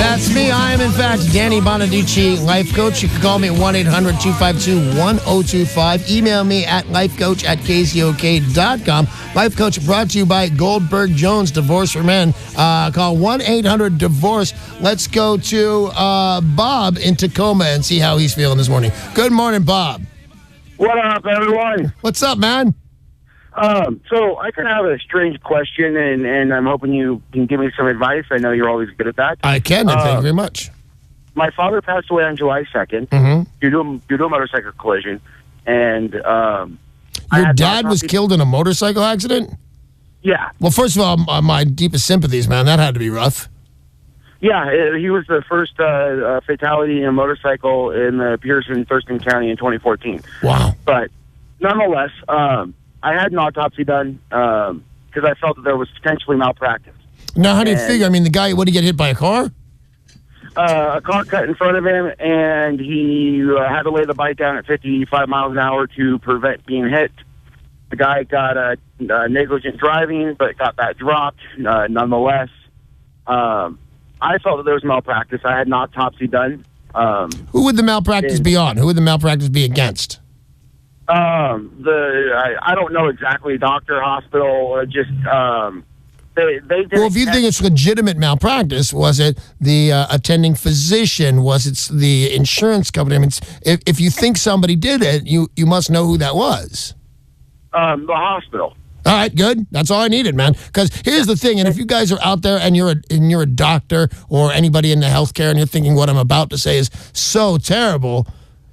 That's me. I am, in fact, Danny Bonaduce, life coach. You can call me at 1-800-252-1025. Email me at lifecoach@kzok.com. Life Coach brought to you by Goldberg Jones, Divorce for Men. Call 1-800-DIVORCE. Let's go to Bob in Tacoma and see how he's feeling this morning. Good morning, Bob. What up, everyone? What's up, man? So I kind of have a strange question, and I'm hoping you can give me some advice. I know you're always good at that. I can, and thank you very much. My father passed away on July 2nd due to a motorcycle collision, and your dad was killed in a motorcycle accident? Yeah. Well, first of all, my deepest sympathies, man. That had to be rough. Yeah, he was the first fatality in a motorcycle in Thurston County in 2014. Wow. But nonetheless, I had an autopsy done because I felt that there was potentially malpractice. Now, how do you figure? I mean, the guy, what, did he get hit by a car? A car cut in front of him, and he had to lay the bike down at 55 miles an hour to prevent being hit. The guy got negligent driving, but got that dropped nonetheless. I felt that there was malpractice. I had an autopsy done. Who would the malpractice be on? Who would the malpractice be against? I don't know exactly. Doctor, hospital, they did. Well, if you think it's legitimate malpractice, was it the attending physician? Was it the insurance company? I mean, if you think somebody did it, you must know who that was. The hospital. All right, good. That's all I needed, man. Because here's the thing, and if you guys are out there and you're a doctor or anybody in the healthcare and you're thinking what I'm about to say is so terrible,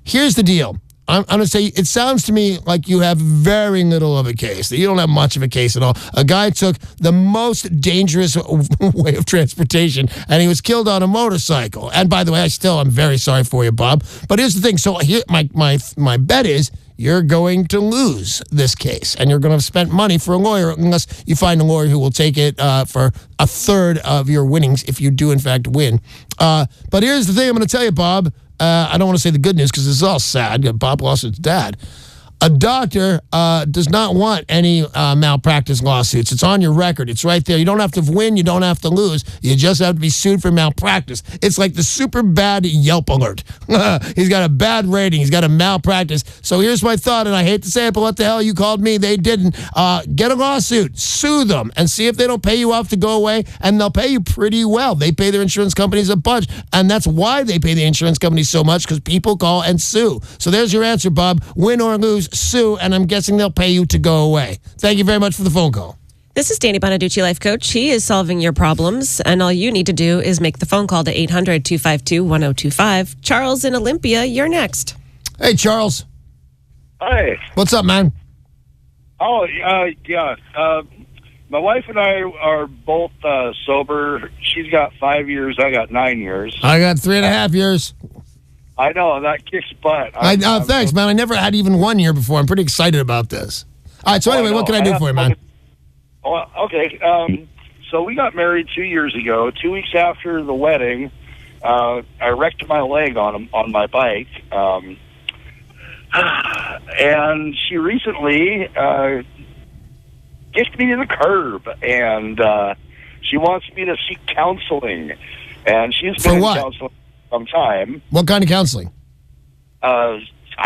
here's the deal. I'm going to say it sounds to me like you have very little of a case, that you don't have much of a case at all. A guy took the most dangerous way of transportation, and he was killed on a motorcycle. And by the way, I'm very sorry for you, Bob. But here's the thing. So here, my bet is you're going to lose this case, and you're going to have spent money for a lawyer unless you find a lawyer who will take it for a third of your winnings if you do, in fact, win. But here's the thing I'm going to tell you, Bob. I don't want to say the good news because this is all sad. Bob lost his dad. A doctor does not want any malpractice lawsuits. It's on your record. It's right there. You don't have to win. You don't have to lose. You just have to be sued for malpractice. It's like the super bad Yelp alert. He's got a bad rating. He's got a malpractice. So here's my thought, and I hate to say it, but what the hell? You called me. They didn't. Get a lawsuit. Sue them and see if they don't pay you off to go away, and they'll pay you pretty well. They pay their insurance companies a bunch, and that's why they pay the insurance companies so much, because people call and sue. So there's your answer, Bob. Win or lose, sue, and I'm guessing they'll pay you to go away. Thank you very much for the phone call. This is Danny Bonaduce, life coach. He is solving your problems, and all you need to do is make the phone call to 800-252-1025. Charles in Olympia, you're next. Hey, Charles. Hi. What's up, man? Oh, yeah. My wife and I are both sober. She's got 5 years. I got 9 years. I got 3.5 years. I know, that kicks butt. Thanks, man. I never had even 1 year before. I'm pretty excited about this. All right, so anyway, what can I do for you, man? Okay, so we got married 2 years ago. 2 weeks after the wedding, I wrecked my leg on my bike. And she recently kicked me to the curb, and she wants me to seek counseling. And she's been in counseling some time. What kind of counseling? I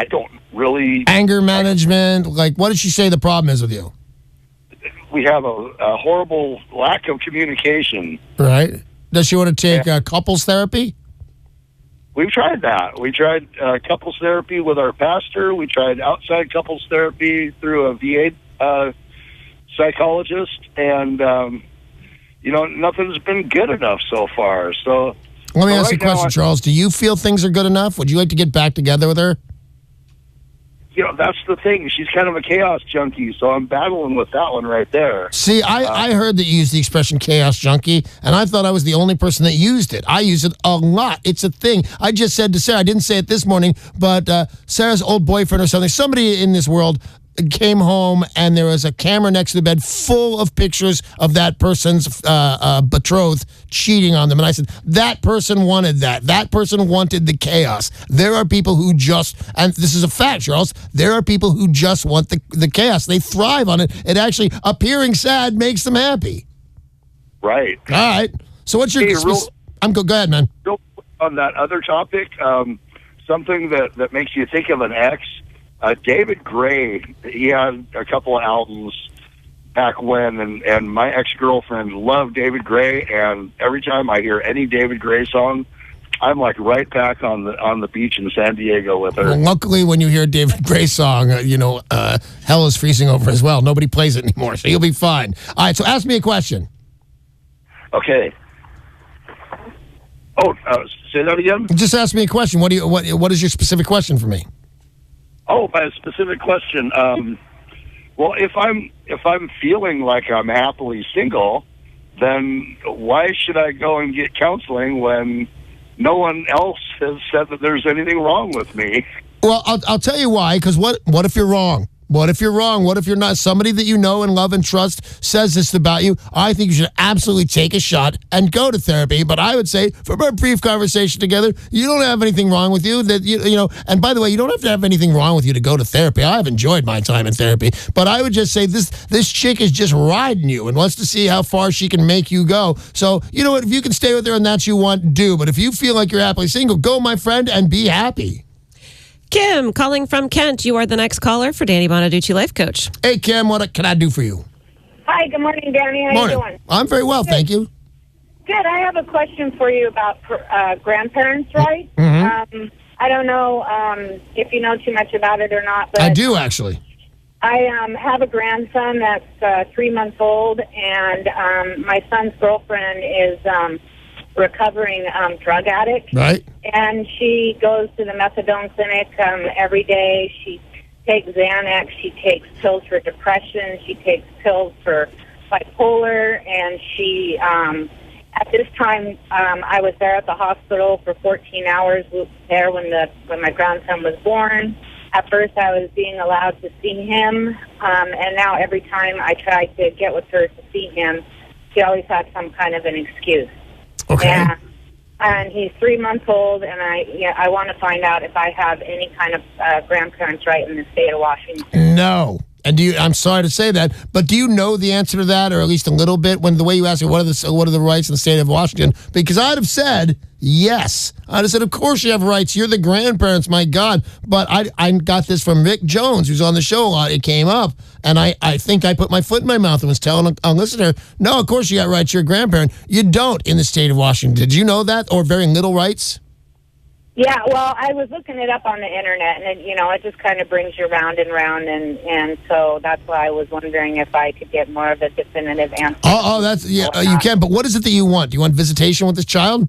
don't really... Anger management? Like, what did she say the problem is with you? We have a horrible lack of communication. Right. Does she want to take couples therapy? We've tried that. We tried couples therapy with our pastor. We tried outside couples therapy through a VA psychologist. And, nothing's been good enough so far. So... Let me ask you a question, Charles. Do you feel things are good enough? Would you like to get back together with her? That's the thing. She's kind of a chaos junkie, so I'm battling with that one right there. See, I heard that you used the expression chaos junkie, and I thought I was the only person that used it. I use it a lot. It's a thing. I just said to Sarah, I didn't say it this morning, but Sarah's old boyfriend or somebody in this world came home and there was a camera next to the bed full of pictures of that person's betrothed cheating on them. And I said, that person wanted that. That person wanted the chaos. There are people who just, and this is a fact, Charles, there are people who just want the chaos. They thrive on it. It actually, appearing sad makes them happy. Right. All right. So what's your... I'm good. Go ahead, man. Real quick on that other topic, something that makes you think of an ex. David Gray, he had a couple of albums back when, and my ex-girlfriend loved David Gray, and every time I hear any David Gray song, I'm like right back on the beach in San Diego with her. Well, luckily, when you hear a David Gray song, hell is freezing over as well. Nobody plays it anymore, so you'll be fine. All right, so ask me a question. Okay. Oh, say that again? Just ask me a question. What is your specific question for me? Oh, my specific question. Well, if I'm feeling like I'm happily single, then why should I go and get counseling when no one else has said that there's anything wrong with me? Well, I'll tell you why. Because what if you're wrong? What if you're wrong? What if you're not? Somebody that you know and love and trust says this about you. I think you should absolutely take a shot and go to therapy. But I would say, from our brief conversation together, you don't have anything wrong with you. That you know. And by the way, you don't have to have anything wrong with you to go to therapy. I've enjoyed my time in therapy. But I would just say this chick is just riding you and wants to see how far she can make you go. So you know what? If you can stay with her and that's you want, do. But if you feel like you're happily single, go, my friend, and be happy. Kim, calling from Kent. You are the next caller for Danny Bonaduce, life coach. Hey, Kim, what can I do for you? Hi, good morning, Danny. How Morning. you doing? I'm very well, thank you. Good. I have a question for you about grandparents' rights. Mm-hmm. I don't know if you know too much about it or not, but I do, actually. I have a grandson that's 3 months old, and my son's girlfriend is recovering drug addict. Right. And she goes to the methadone clinic every day. She takes Xanax. She takes pills for depression. She takes pills for bipolar. And she, at this time, I was there at the hospital for 14 hours there when my grandson was born. At first, I was being allowed to see him, and now every time I try to get with her to see him, she always has some kind of an excuse. Okay. Yeah. And he's 3 months old, and I want to find out if I have any kind of grandparents' right in the state of Washington. No. And I'm sorry to say that, but do you know the answer to that, or at least a little bit? When the way you asked me, what are the rights in the state of Washington? Because I'd have said yes. I'd have said, of course you have rights. You're the grandparents, my God. But I got this from Rick Jones, who's on the show a lot. It came up, and I think I put my foot in my mouth and was telling a listener, no, of course you got rights. You're a grandparent. You don't in the state of Washington. Did you know that, or very little rights? Yeah, well, I was looking it up on the internet, and it just kind of brings you round and round, and so that's why I was wondering if I could get more of a definitive answer. You can. But what is it that you want? Do you want visitation with this child?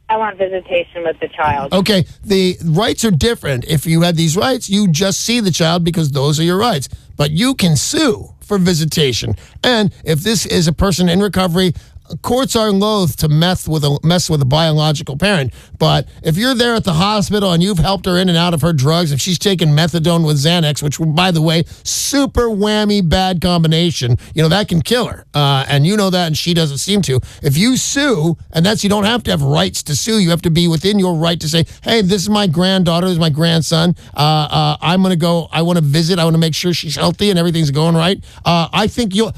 I want visitation with the child. Okay, the rights are different. If you had these rights, you just see the child because those are your rights. But you can sue for visitation. And if this is a person in recovery, courts are loath to mess with a biological parent. But if you're there at the hospital and you've helped her in and out of her drugs, if she's taken methadone with Xanax, which, by the way, super whammy bad combination, that can kill her. And you know that, and she doesn't seem to. If you sue, and you don't have to have rights to sue. You have to be within your right to say, hey, this is my granddaughter, this is my grandson. I'm going to go, I want to visit. I want to make sure she's healthy and everything's going right. I think you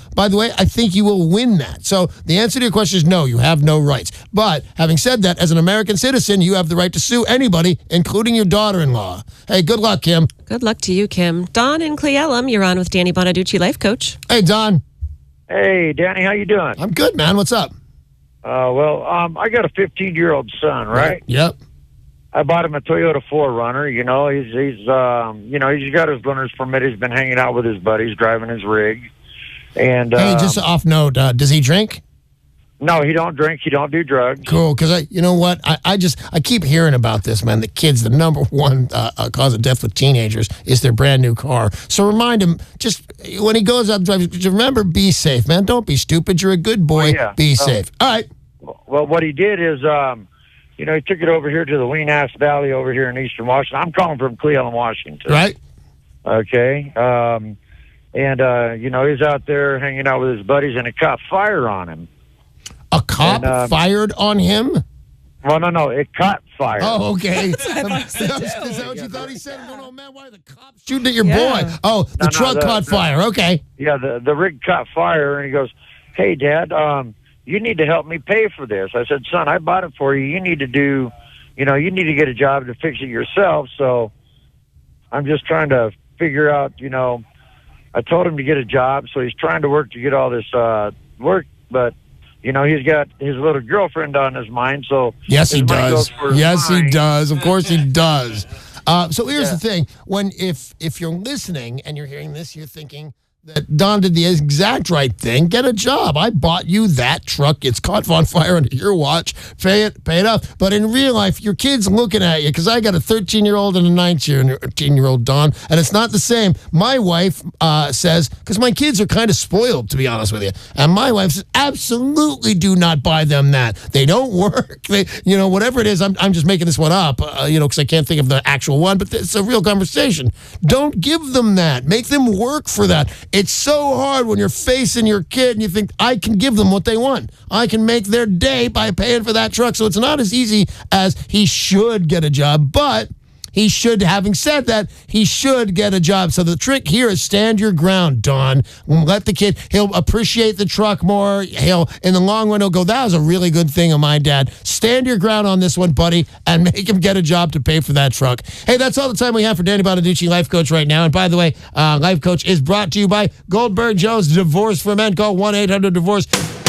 will win that. So the answer to your question is no, you have no rights. But having said that, as an American citizen, you have the right to sue anybody, including your daughter-in-law. Hey, good luck, Kim. Good luck to you, Kim. Don in Cleellum, you're on with Danny Bonaduce, life coach. Hey, Don. Hey, Danny, how you doing? I'm good, man. What's up? I got a 15-year-old son, right? Yep. I bought him a Toyota 4Runner. He's got his learner's permit. He's been hanging out with his buddies, driving his rig. And hey, just off note, does he drink? No, he don't drink. He don't do drugs. Cool, because you know what? I keep hearing about this, man. The kids, the number one cause of death with teenagers is their brand new car. So remind him, just when he goes out driving, remember, be safe, man. Don't be stupid. You're a good boy. Yeah. Be safe. All right. Well, what he did is, he took it over here to the Weenass Valley over here in eastern Washington. I'm calling from Cleellum, Washington. Right. Okay. He's out there hanging out with his buddies, and it caught fire on him. A cop fired on him? Well, no, it caught fire. Oh, okay. Is that what you thought he said? No, man, why are the cops shooting at your boy? Oh, the truck caught fire. Okay. Yeah, the rig caught fire, and he goes, hey, Dad, you need to help me pay for this. I said, son, I bought it for you. You need to do, you need to get a job to fix it yourself. So I'm just trying to figure out, I told him to get a job. So he's trying to work to get all this work. But, he's got his little girlfriend on his mind. So yes, he does. Yes, he mind. does. Of course he does. So here's the thing. If you're listening and you're hearing this, you're thinking that Don did the exact right thing. Get a job. I bought you that truck. It's caught on fire under your watch. Pay it off. But in real life, your kid's looking at you, because I got a 13-year-old and a 19-year-old, Don, and it's not the same. My wife says, because my kids are kind of spoiled, to be honest with you, and my wife says, absolutely do not buy them that. They don't work. They, whatever it is, I'm just making this one up, because I can't think of the actual one, but it's a real conversation. Don't give them that. Make them work for that. It's so hard when you're facing your kid and you think, I can give them what they want. I can make their day by paying for that truck. So it's not as easy as he should get a job, but he should, having said that, he should get a job. So the trick here is stand your ground, Don. Let the kid, he'll appreciate the truck more. In the long run, he'll go, that was a really good thing of my dad. Stand your ground on this one, buddy, and make him get a job to pay for that truck. Hey, that's all the time we have for Danny Bonaduce, Life Coach, right now. And by the way, Life Coach is brought to you by Goldberg Jones Divorce for Men. Call 1-800-DIVORCE.